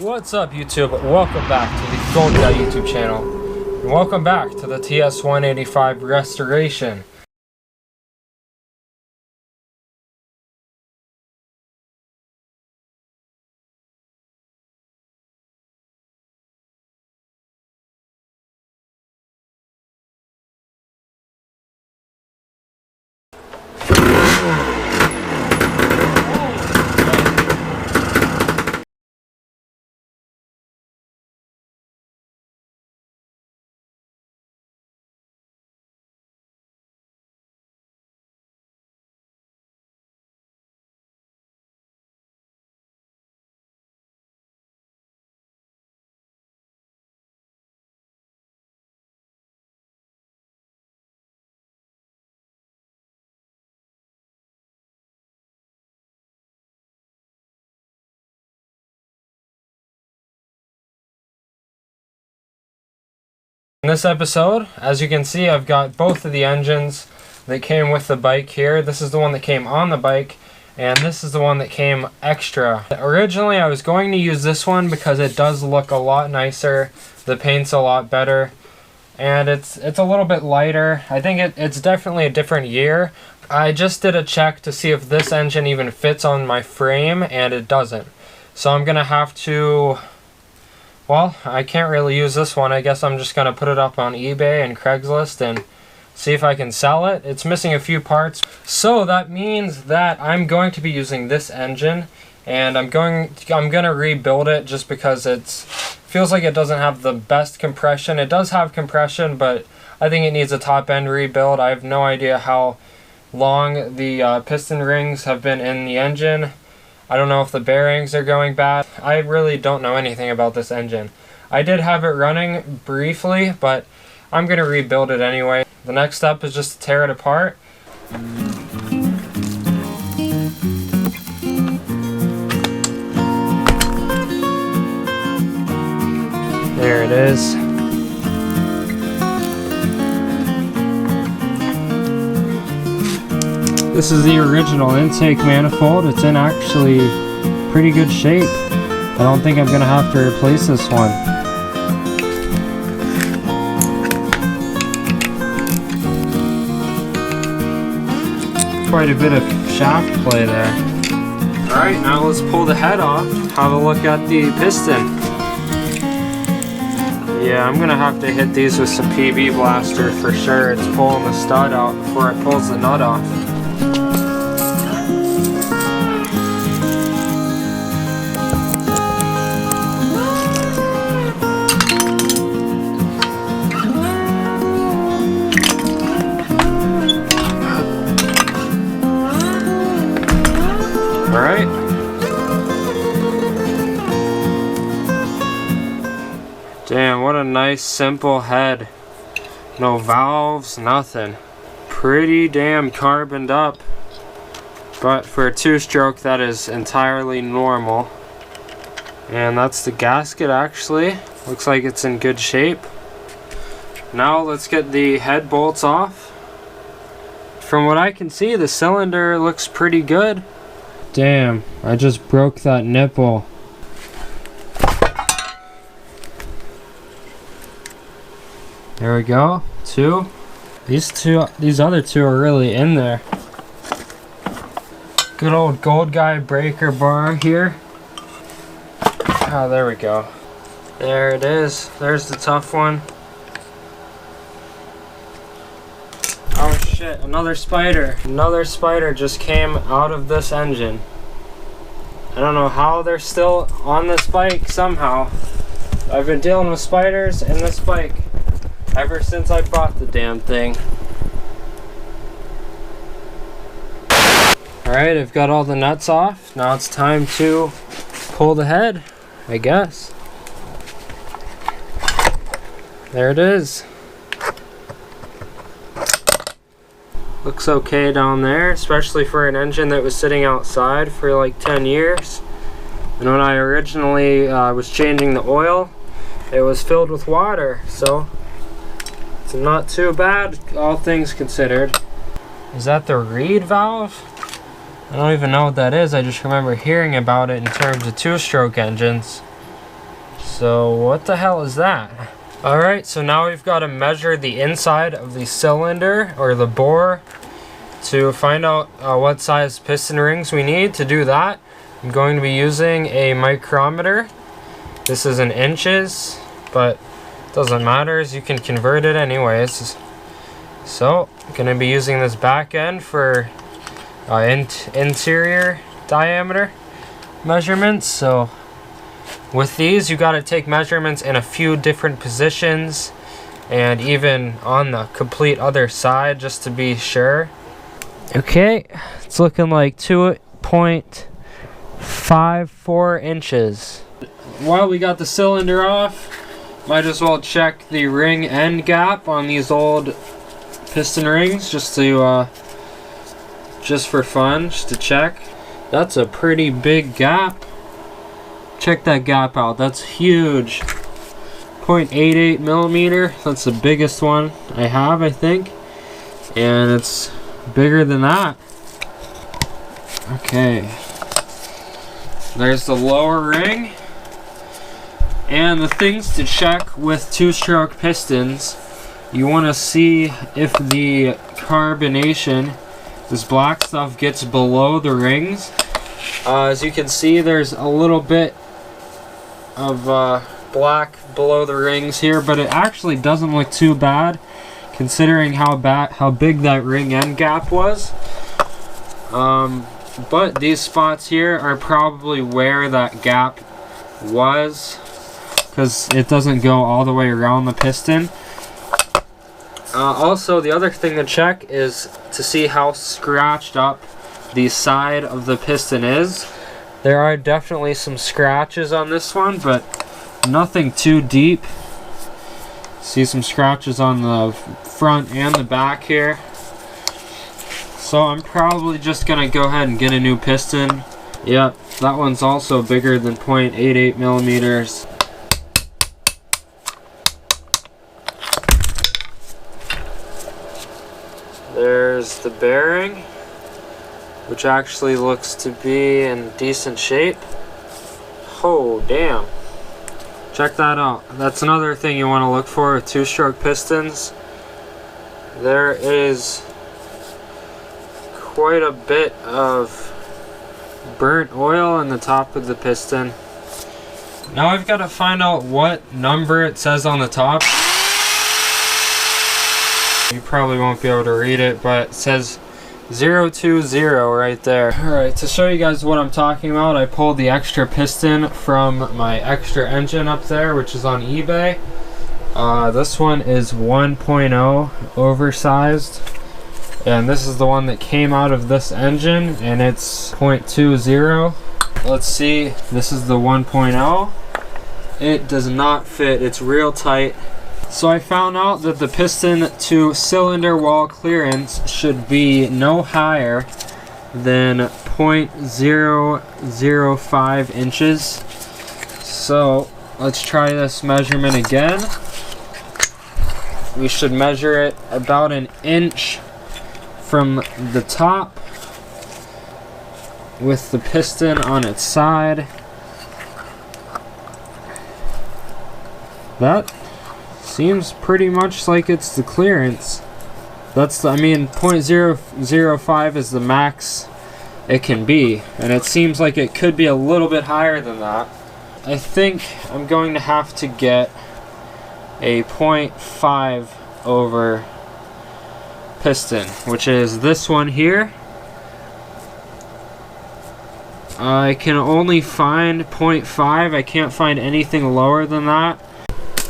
What's up, YouTube? Welcome back to the Gold Guy YouTube channel. And welcome back to the TS185 restoration. In this episode, as you can see, I've got both of the engines that came with the bike here. This is the one that came on the bike, and this is the one that came extra. Originally, I was going to use this one because it does look a lot nicer. The paint's a lot better, and it's a little bit lighter. I think it's definitely a different year. I just did a check to see if this engine even fits on my frame, and it doesn't. So I'm gonna have to... Well, I can't really use this one. I guess I'm just going to put it up on eBay and Craigslist and see if I can sell it. It's missing a few parts. So that means that I'm going to be using this engine, and I'm going to rebuild it just because it feels like it doesn't have the best compression. It does have compression, but I think it needs a top end rebuild. I have no idea how long the piston rings have been in the engine. I don't know if the bearings are going bad. I really don't know anything about this engine. I did have it running briefly, but I'm going to rebuild it anyway. The next step is just to tear it apart. There it is. This is the original intake manifold. It's in actually pretty good shape. I don't think I'm gonna have to replace this one. Quite a bit of shaft play there. Alright, now let's pull the head off. Have a look at the piston. Yeah, I'm gonna have to hit these with some PB blaster for sure. It's pulling the stud out before it pulls the nut off. Alright. Damn, what a nice simple head. No valves, nothing. Pretty damn carboned up. But for a two-stroke, that is entirely normal. And that's the gasket actually. Looks like it's in good shape. Now let's get the head bolts off. From what I can see, the cylinder looks pretty good. Damn, I just broke that nipple. There we go. Two. These other two are really in there. Good old Gold Guy breaker bar here. Ah, there we go. There it is. There's the tough one. Oh shit, another spider. Another spider just came out of this engine. I don't know how they're still on this bike somehow. I've been dealing with spiders in this bike ever since I bought the damn thing. Alright, I've got all the nuts off. Now it's time to pull the head, I guess. There it is. Looks okay down there, especially for an engine that was sitting outside for like 10 years. And when I originally was changing the oil, it was filled with water, so it's not too bad, all things considered. Is that the reed valve? I don't even know what that is. I just remember hearing about it in terms of two-stroke engines. So what the hell is that? Alright, so now we've got to measure the inside of the cylinder or the bore to find out what size piston rings we need. To do that, I'm going to be using a micrometer. This is in inches, but it doesn't matter as you can convert it anyways. So I'm going to be using this back end for interior diameter measurements. So with these, you got to take measurements in a few different positions and even on the complete other side just to be sure. Okay, it's looking like 2.54 inches. While we got the cylinder off, might as well check the ring end gap on these old piston rings just to just for fun, just to check. That's a pretty big gap. Check that gap out, that's huge. 0.88 millimeter, that's the biggest one I have, I think. And it's bigger than that. Okay. There's the lower ring. And the things to check with two-stroke pistons, you want to see if the carbonation, this black stuff, gets below the rings. As you can see, there's a little bit of black below the rings here, but it actually doesn't look too bad considering how big that ring end gap was. But these spots here are probably where that gap was, because it doesn't go all the way around the piston. Also, the other thing to check is to see how scratched up the side of the piston is. There are definitely some scratches on this one, but nothing too deep. See some scratches on the front and the back here. So I'm probably just gonna go ahead and get a new piston. Yep, that one's also bigger than 0.88 millimeters. There's the bearing, which actually looks to be in decent shape. Oh, damn. Check that out. That's another thing you want to look for with two-stroke pistons. There is quite a bit of burnt oil in the top of the piston. Now I've got to find out what number it says on the top. You probably won't be able to read it, but it says 020 right there. Alright, to show you guys what I'm talking about, I pulled the extra piston from my extra engine up there, which is on eBay. This one is 1.0 oversized, and this is the one that came out of this engine, and it's 0.20. Let's see, this is the 1.0. It does not fit, it's real tight. So I found out that the piston to cylinder wall clearance should be no higher than 0.005 inches. So let's try this measurement again. We should measure it about an inch from the top with the piston on its side. That seems pretty much like it's the clearance. That's the, I mean, 0.005 is the max it can be, and it seems like it could be a little bit higher than that. I think I'm going to have to get a 0.5 over piston, which is this one here. I can only find 0.5. I can't find anything lower than that.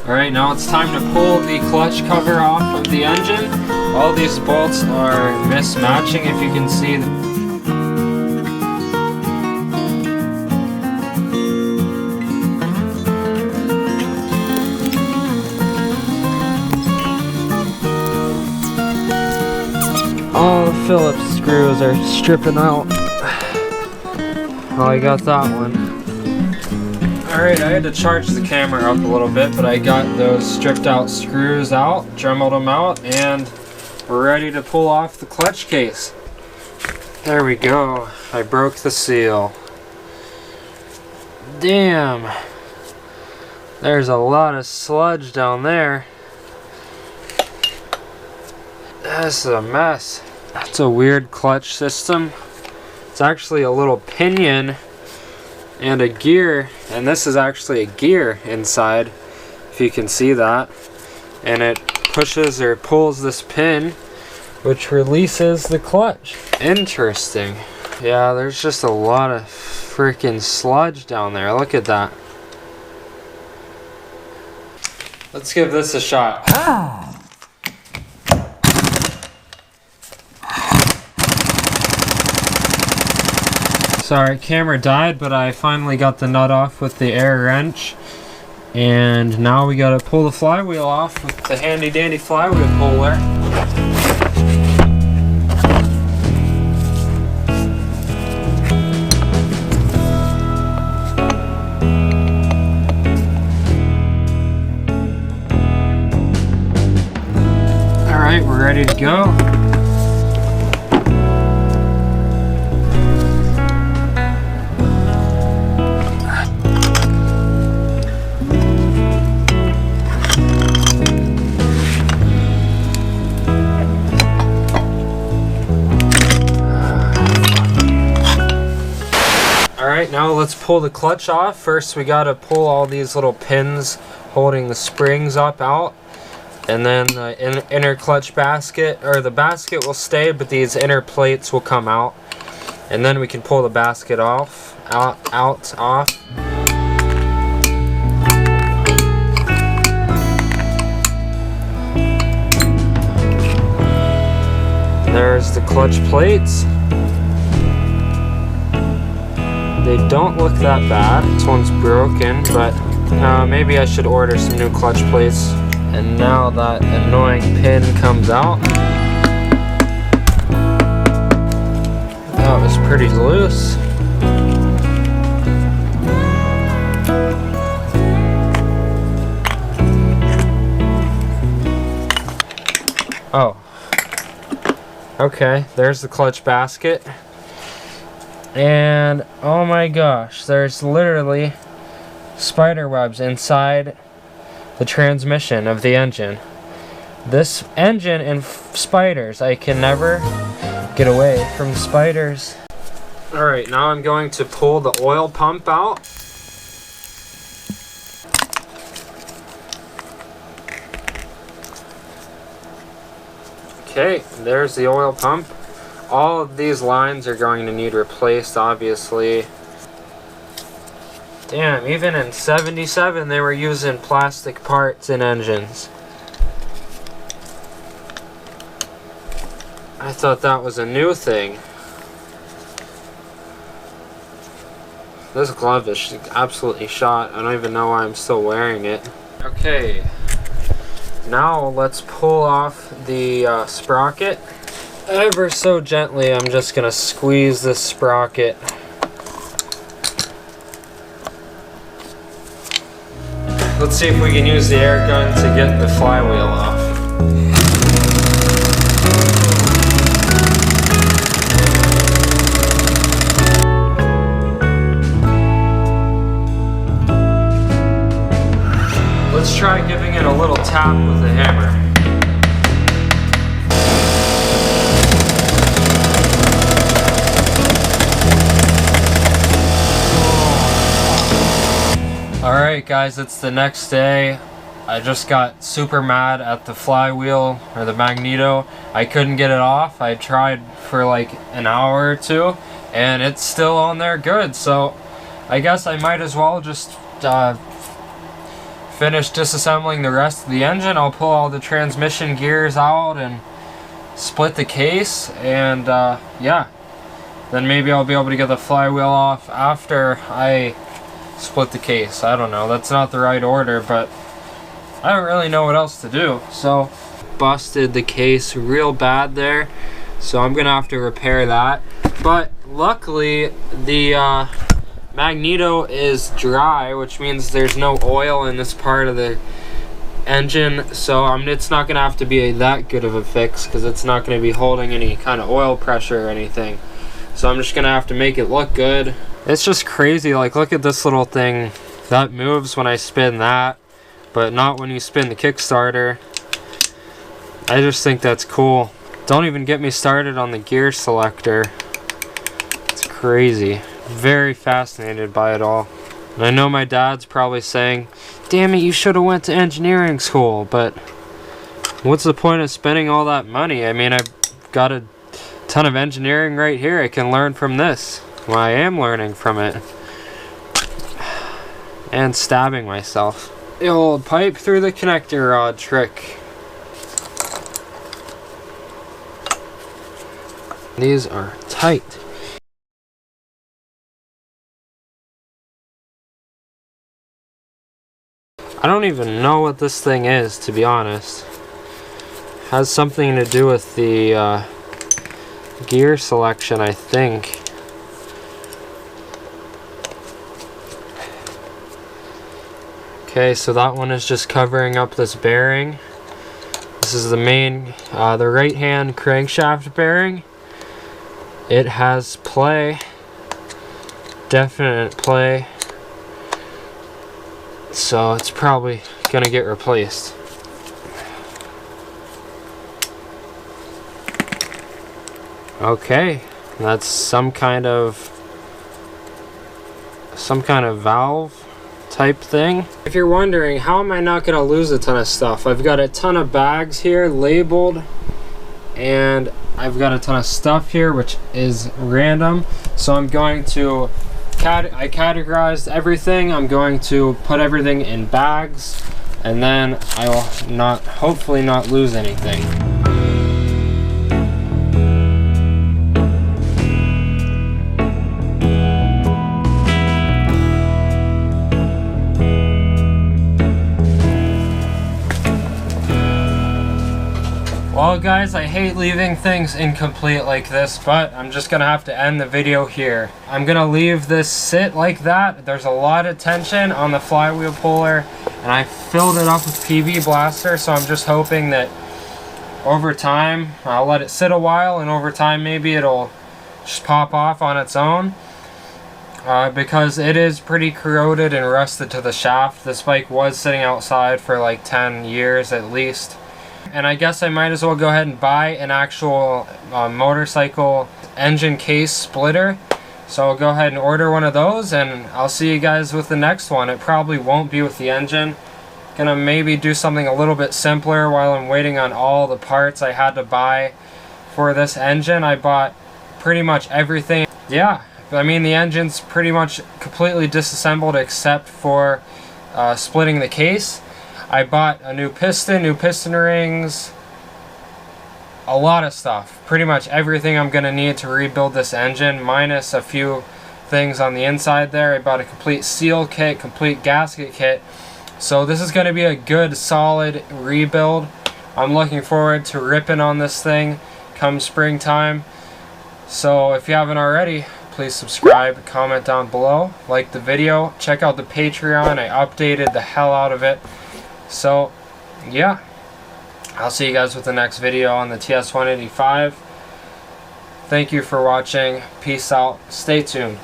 Alright, now it's time to pull the clutch cover off of the engine. All these bolts are mismatching, if you can see. All the Phillips screws are stripping out. Oh, I got that one. Alright, I had to charge the camera up a little bit, but I got those stripped out screws out, dremeled them out, and we're ready to pull off the clutch case. There we go. I broke the seal. Damn. There's a lot of sludge down there. This is a mess. That's a weird clutch system. It's actually a little pinion and a gear, and this is actually a gear inside, if you can see that. And it pushes or pulls this pin, which releases the clutch. Interesting. Yeah, there's just a lot of freaking sludge down there. Look at that. Let's give this a shot. Sorry, camera died, but I finally got the nut off with the air wrench. And now we gotta pull the flywheel off with the handy dandy flywheel puller. Alright, we're ready to go. Alright, now let's pull the clutch off. First we gotta pull all these little pins holding the springs up out. And then the inner clutch basket, or the basket will stay, but these inner plates will come out. And then we can pull the basket off, off. There's the clutch plates. They don't look that bad. This one's broken, but maybe I should order some new clutch plates. And now that annoying pin comes out. That was pretty loose. Oh. Okay, there's the clutch basket. And oh my gosh, there's literally spider webs inside the transmission of the engine. This engine and spiders, I can never get away from spiders. Alright, now I'm going to pull the oil pump out. Okay, there's the oil pump. All of these lines are going to need replaced, obviously. Damn, even in '77 they were using plastic parts in engines. I thought that was a new thing. This glove is absolutely shot. I don't even know why I'm still wearing it. Okay, now let's pull off the sprocket. Ever so gently, I'm just gonna squeeze this sprocket. Let's see if we can use the air gun to get the flywheel off. Let's try giving it a little tap with a hammer. Alright guys, it's the next day. I just got super mad at the flywheel, or the magneto. I couldn't get it off. I tried for like an hour or two, and it's still on there good. So I guess I might as well just finish disassembling the rest of the engine. I'll pull all the transmission gears out and split the case, and yeah. Then maybe I'll be able to get the flywheel off after I split the case. I don't know, that's not the right order, but I don't really know what else to do. So busted the case real bad there, so I'm gonna have to repair that. But luckily the magneto is dry, which means there's no oil in this part of the engine, so it's not gonna have to be that good of a fix, because it's not gonna be holding any kind of oil pressure or anything. So I'm just gonna have to make it look good. It's just crazy, like look at this little thing That moves when I spin that, but not when you spin the Kickstarter. I just think that's cool. Don't even get me started on the gear selector. It's crazy. Very fascinated by it all. And I know my dad's probably saying, damn it, you should have went to engineering school, but what's the point of spending all that money? I mean, I've got a ton of engineering right here. I can learn from this. Well, I am learning from it. And stabbing myself. The old pipe through the connector rod trick. These are tight. I don't even know what this thing is, to be honest. Has something to do with the gear selection, I think. Okay, so that one is just covering up this bearing. This is the main, the right hand crankshaft bearing. It has play, definite play, so it's probably gonna get replaced. Okay, that's some kind of valve type thing. If you're wondering, how am I not gonna lose a ton of stuff? I've got a ton of bags here labeled, and I've got a ton of stuff here which is random, so I'm going to I categorized everything. I'm going to put everything in bags, and then I will hopefully not lose anything. Well guys, I hate leaving things incomplete like this, but I'm just gonna have to end the video here. I'm gonna leave this sit like that. There's a lot of tension on the flywheel puller, and I filled it up with PV Blaster, so I'm just hoping that over time, I'll let it sit a while, and over time maybe it'll just pop off on its own. Because it is pretty corroded and rusted to the shaft. This bike was sitting outside for like 10 years at least. And I guess I might as well go ahead and buy an actual motorcycle engine case splitter. So I'll go ahead and order one of those, and I'll see you guys with the next one. It probably won't be with the engine. Gonna maybe do something a little bit simpler while I'm waiting on all the parts I had to buy for this engine. I bought pretty much everything. Yeah, I mean the engine's pretty much completely disassembled except for splitting the case. I bought a new piston rings, a lot of stuff. Pretty much everything I'm going to need to rebuild this engine, minus a few things on the inside there. I bought a complete seal kit, complete gasket kit. So this is going to be a good, solid rebuild. I'm looking forward to ripping on this thing come springtime. So if you haven't already, please subscribe, comment down below, like the video, check out the Patreon. I updated the hell out of it. So, yeah, I'll see you guys with the next video on the TS185. Thank you for watching. Peace out. Stay tuned.